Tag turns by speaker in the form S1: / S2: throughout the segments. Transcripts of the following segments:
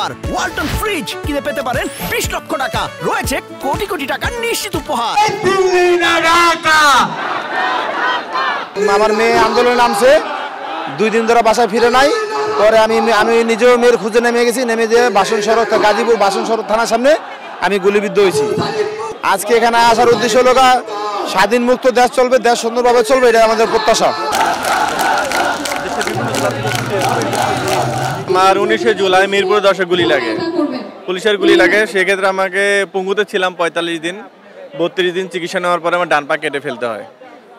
S1: Offer Walton fridge কিনে পেতে পারেন 20 লক্ষ টাকা, রয়েছে কোটি কোটি টাকার নিশ্চিত উপহার।
S2: আমার মেয়ে আন্দোলনে নামছে, 2 দিন ধরে বাসায় ফিরে নাই। পরে আমি নিজেও মেয়ের খুঁজে নেমে গেছি, নেমে যেয়ে বাসন শরৎ গাজীপুর বাসন শরৎ থানার সামনে আমি গুলিবিদ্ধ হয়েছি। আজকে এখানে আসার উদ্দেশ্য হলো স্বাধীন মুক্ত দেশ চলবে, দেশ সুন্দরভাবে চলবে, এটা আমাদের প্রত্যাশা।
S3: আমার 19শে জুলাই মিরপুর 10-এ গুলি লাগে, পুলিশের গুলি লাগে। সেক্ষেত্রে আমাকে পঙ্গুতে ছিলাম 45 দিন, 32 দিন চিকিৎসা নেওয়ার পরে আমার ডান পা কেটে ফেলতে হয়।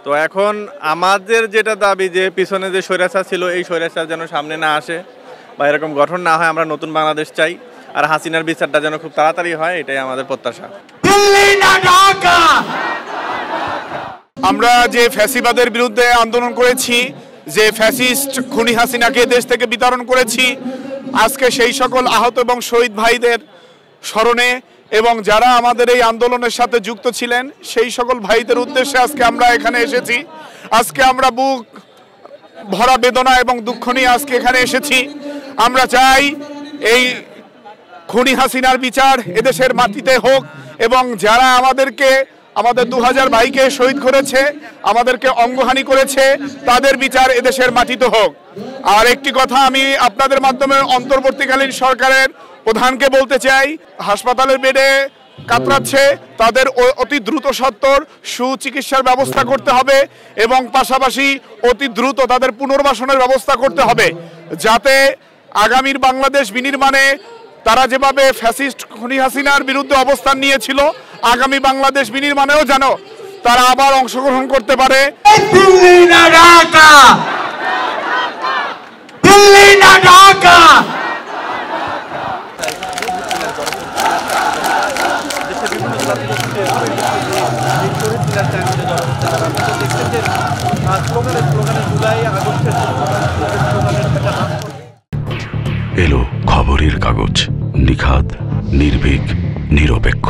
S3: তো এখন আমাদের যেটা দাবি যে পিছনে যে স্বৈরাচার ছিল, এই স্বৈরাচার যেন সামনে না আসে বা এরকম গঠন না হয়। আমরা নতুন বাংলাদেশ চাই, আর হাসিনার বিচারটা যেন খুব তাড়াতাড়ি হয়, এটাই আমাদের প্রত্যাশা।
S4: আমরা যে ফ্যাসিবাদের বিরুদ্ধে আন্দোলন করেছি, যে ফ্যাসিস্ট খুনি হাসিনাকে দেশ থেকে বিতাড়ন করেছি, আজকে সেই সকল আহত এবং শহীদ ভাইদের স্মরণে এবং যারা আমাদের এই আন্দোলনের সাথে যুক্ত ছিলেন সেই সকল ভাইদের উদ্দেশ্যে আজকে আমরা এখানে এসেছি। আজকে আমরা বুক ভরা বেদনা এবং দুঃখ নিয়ে আজকে এখানে এসেছি। আমরা চাই এই খুনি হাসিনার বিচার এদেশের মাটিতে হোক, এবং যারা আমাদের 2000 ভাইকে শহীদ করেছে, আমাদেরকে অঙ্গহানি করেছে, তাদের বিচার এদেশের মাটিতে হোক। আর একটি কথা আমি আপনাদের মাধ্যমে অন্তর্বর্তীকালীন সরকারের প্রধানকে বলতে চাই, হাসপাতালের বেডে কাতরাচ্ছে, তাদের অতি দ্রুত সত্বর সুচিকিৎসার ব্যবস্থা করতে হবে এবং পাশাপাশি অতি দ্রুত তাদের পুনর্বাসনের ব্যবস্থা করতে হবে, যাতে আগামীর বাংলাদেশ বিনির্মাণে তারা যেভাবে ফ্যাসিস্ট খুনি হাসিনার বিরুদ্ধে অবস্থান নিয়েছিল, আগামী বাংলাদেশ বিনির্মাণেও যেন তারা আবার অংশগ্রহণ করতে পারে।
S5: এলো খবরের কাগজ, নিখাত, নির্ভীক, নিরপেক্ষ।